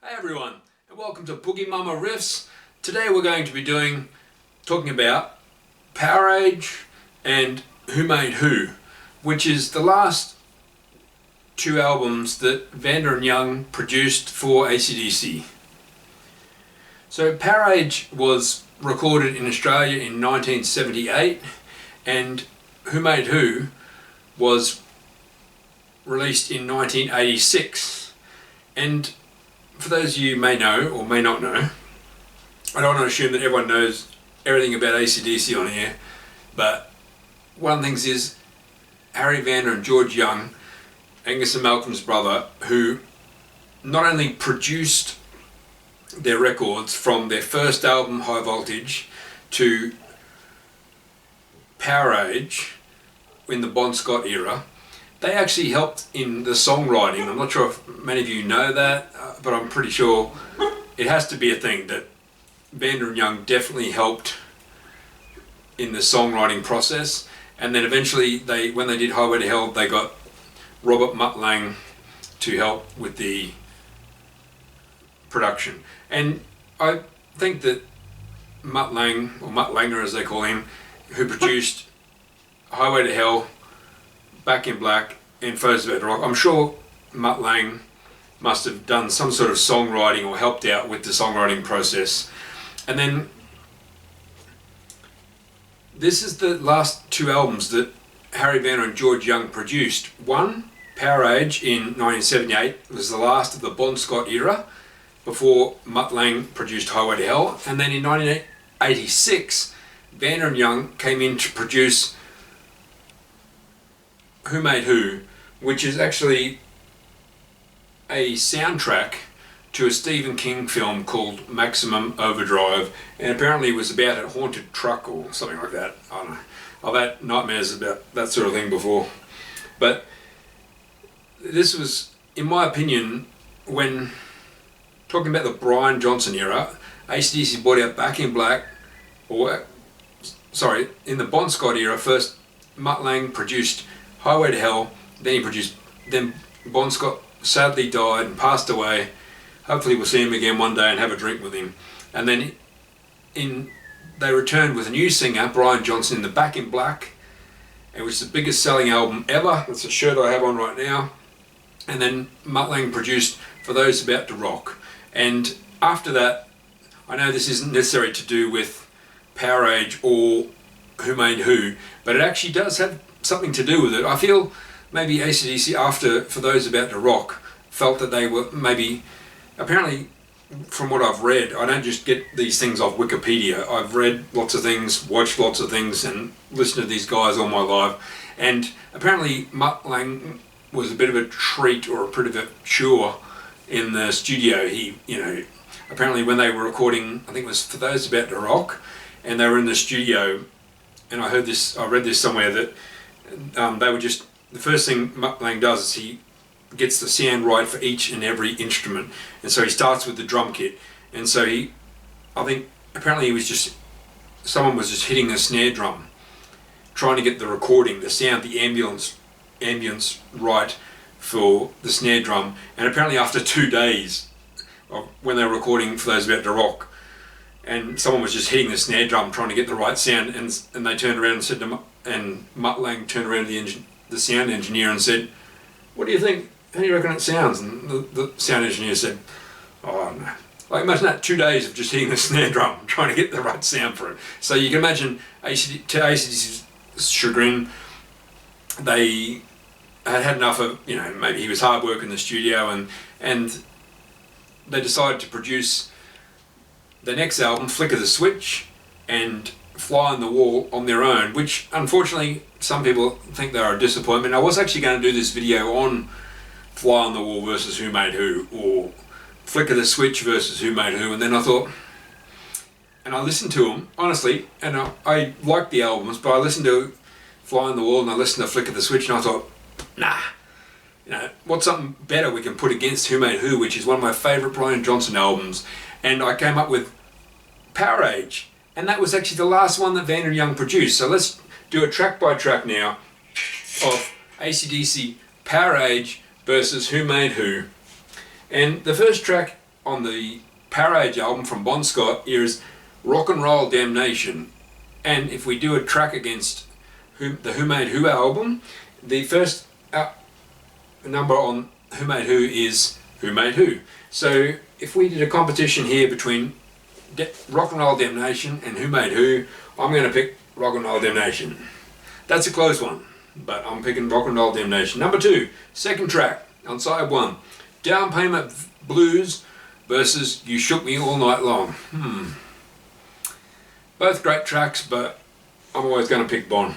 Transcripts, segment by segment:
Everyone, and welcome to Boogie Mama Riffs. Today we're going to be talking about Powerage and Who Made Who, which is the last two albums that Vanda and Young produced for AC/DC. So Powerage was recorded in Australia in 1978, and Who Made Who was released in 1986. And for those of you who may know or may not know, I don't want to assume that everyone knows everything about AC/DC on here, but one of the things is Harry Vanda and George Young, Angus and Malcolm's brother, who not only produced their records from their first album High Voltage to Powerage in the Bon Scott era, they actually helped in the songwriting. I'm not sure if many of you know that, but I'm pretty sure it has to be a thing that Vanda and Young definitely helped in the songwriting process. And then eventually, when they did Highway to Hell, they got Robert Mutt Lange to help with the production. And I think that Mutt Lange, or Mutt Langer as they call him, who produced Highway to Hell, Back in Black, and Photos About to Rock, I'm sure Mutt Lange must have done some sort of songwriting or helped out with the songwriting process. And then this is the last two albums that Harry Vanda and George Young produced. One, Powerage in 1978, was the last of the Bon Scott era before Mutt Lange produced Highway to Hell. And then in 1986, Vanda and Young came in to produce Who Made Who, which is actually a soundtrack to a Stephen King film called Maximum Overdrive, and apparently it was about a haunted truck or something like that. I don't know. I've had nightmares about that sort of thing before. But this was, in my opinion, when talking about the Brian Johnson era, AC/DC brought out Back in Black, in the Bon Scott era, first Mutt Lange produced Highway to Hell, then Bon Scott sadly died and passed away. Hopefully we'll see him again one day and have a drink with him. And then they returned with a new singer, Brian Johnson, in the Back in Black, and which is the biggest selling album ever. That's a shirt I have on right now. And then Mutt Lange produced For Those About to Rock. And after that, I know this isn't necessary to do with Powerage or Who Made Who, but it actually does have something to do with it. I feel maybe AC/DC, after For Those About to Rock, felt that they were maybe, apparently from what I've read, I don't just get these things off Wikipedia, I've read lots of things, watched lots of things, and listened to these guys all my life, and apparently Mutt Lange was a bit of a treat or a bit of a chore in the studio. He, apparently when they were recording, I think it was For Those About to Rock, and they were in the studio, and I read this somewhere, that they were just, the first thing Mutt Lange does is he gets the sound right for each and every instrument, and so he starts with the drum kit, and so I think apparently someone was just hitting the snare drum, trying to get the recording, the sound, the ambience right for the snare drum, and apparently after 2 days of when they were recording For Those About to Rock, and someone was just hitting the snare drum trying to get the right sound, and they turned around and said to and Mutt Lange turned around to the sound engineer and said, "What do you think? How do you reckon it sounds?" And the sound engineer said, "Oh, I don't know." Like, imagine that, 2 days of just hitting the snare drum, trying to get the right sound for it. So you can imagine, to AC/DC's chagrin, they had enough of, maybe he was hard work in the studio, and they decided to produce the next album, Flick of the Switch, and Fly on the Wall on their own, which unfortunately some people think they are a disappointment. I was actually going to do this video on Fly on the Wall versus Who Made Who, or Flick of the Switch versus Who Made Who, and then I thought, and I listened to them, honestly, and I liked the albums, but I listened to Fly on the Wall and I listened to Flick of the Switch and I thought, nah, what's something better we can put against Who Made Who, which is one of my favourite Brian Johnson albums, and I came up with Powerage, and that was actually the last one that Vanda Young produced. So let's do a track by track now of AC/DC Powerage versus Who Made Who. And the first track on the Powerage album from Bon Scott is Rock and Roll Damnation. And if we do a track against the Who Made Who album, the first number on Who Made Who is Who Made Who. So if we did a competition here between Rock and Roll Damnation and Who Made Who, I'm going to pick Rock and Roll Damnation. That's a close one, but I'm picking Rock and Roll Damnation. Number 2, second track on side 1, Down Payment Blues versus You Shook Me All Night Long. Both great tracks, but I'm always going to pick Bon.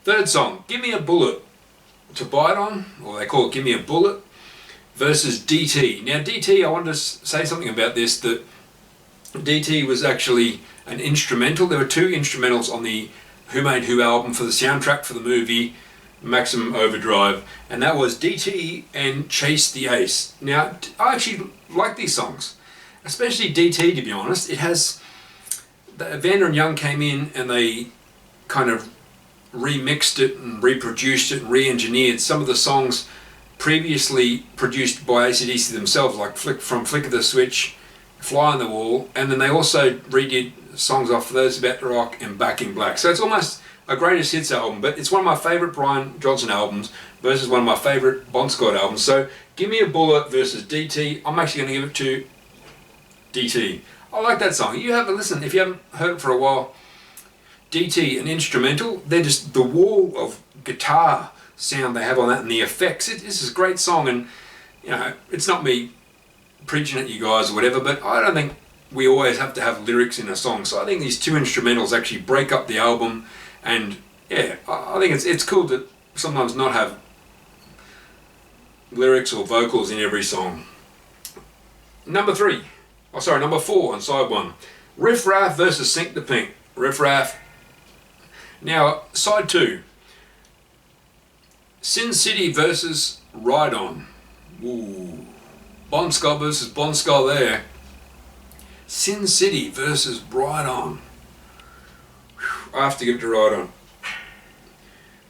Third song, Give Me a Bullet to Bite On, or they call it Give Me a Bullet, versus DT. Now DT, I wanted to say something about this, that DT was actually an instrumental. There were 2 instrumentals on the Who Made Who album for the soundtrack for the movie Maximum Overdrive, and that was DT and Chase the Ace. Now, I actually like these songs, especially DT, to be honest. It has, Vanda and Young came in and they kind of remixed it and reproduced it and re-engineered some of the songs previously produced by AC/DC themselves, like Flick of the Switch, Fly on the Wall, and then they also redid songs off For Those About to Rock and Back in Black. So it's almost a greatest hits album, but it's one of my favourite Brian Johnson albums versus one of my favourite Bon Scott albums. So Give Me a Bullet versus DT. I'm actually going to give it to DT. I like that song. You have a listen, if you haven't heard it for a while. DT, an instrumental, they're just the wall of guitar sound they have on that and the effects. This is a great song, and it's not me preaching at you guys or whatever, but I don't think we always have to have lyrics in a song. So I think these 2 instrumentals actually break up the album, and yeah, I think it's cool to sometimes not have lyrics or vocals in every song. Number 4 on side 1, Riff Raff versus Sink the Pink. Riff Raff. Now, side 2, Sin City versus Ride On. Ooh. Bon Scott versus Bon Scott there. Sin City versus Ride On. I have to give it to Ride On.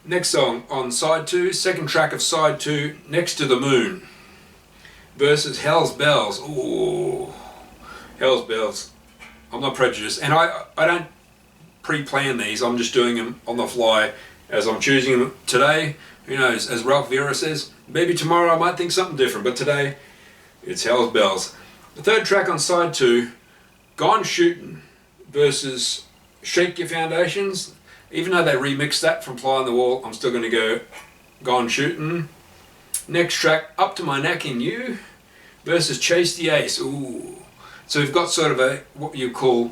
Next song on side 2, second track of side 2, Next to the Moon versus Hell's Bells. Ooh. Hell's Bells. I'm not prejudiced, and I don't pre-plan these. I'm just doing them on the fly as I'm choosing them today. Who knows, as Ralph Vera says, maybe tomorrow I might think something different, but today it's Hell's Bells. The third track on side 2, Gone Shootin' versus Shake Your Foundations. Even though they remixed that from Fly on the Wall, I'm still going to go Gone Shootin'. Next track, Up to My Neck in You versus Chase the Ace. Ooh. So we've got sort of a, what you call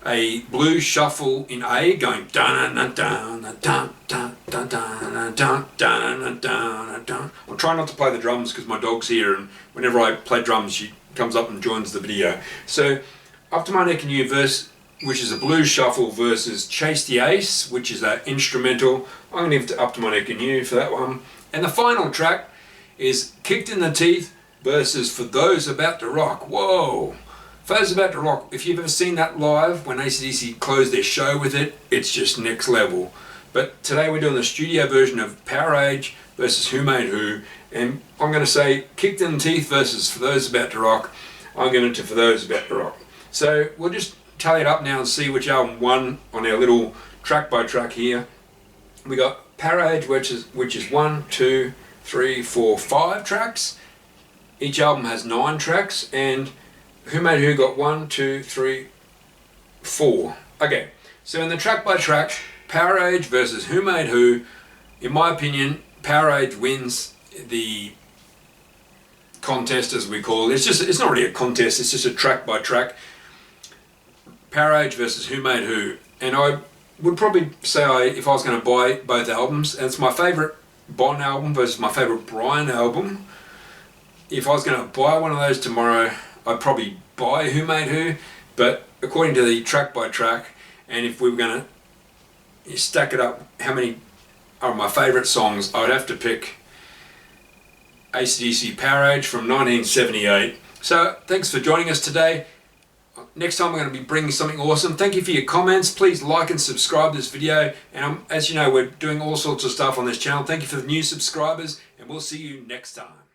a blues shuffle in A, going dun dun dun dun dun dun dun dun dun dun dun dun. I'm trying not to play the drums because my dog's here, and whenever I play drums she comes up and joins the video. So Up to My Neck in You verse, which is a blues shuffle, versus Chase the Ace, which is an instrumental. I'm going to give it to Up to My Neck in You for that one. And the final track is Kicked in the Teeth versus For Those About to Rock. Whoa! For Those About to Rock, if you've ever seen that live, when AC/DC closed their show with it, it's just next level. But today we're doing the studio version of Powerage versus Who Made Who, and I'm going to say Kicked in the Teeth versus For Those About to Rock. I'm going to For Those About to Rock. So we'll just tally it up now and see which album won on our little track by track here. We got Powerage, which is 1, 2, 3, 4, 5 tracks. Each album has 9 tracks, and Who Made Who got 1, 2, 3, 4. Okay, so in the track by track, Powerage versus Who Made Who, in my opinion, Powerage wins the contest, as we call it. It's not really a contest, it's just a track by track. Powerage versus Who Made Who. And I would probably say if I was going to buy both albums, and it's my favourite Bon album versus my favourite Brian album, if I was going to buy one of those tomorrow, I'd probably buy Who Made Who, but according to the track by track, and if we were going to stack it up, how many are my favourite songs, I would have to pick AC/DC Powerage from 1978. So thanks for joining us today. Next time we're going to be bringing something awesome. Thank you for your comments. Please like and subscribe this video. And as you know, we're doing all sorts of stuff on this channel. Thank you for the new subscribers, and we'll see you next time.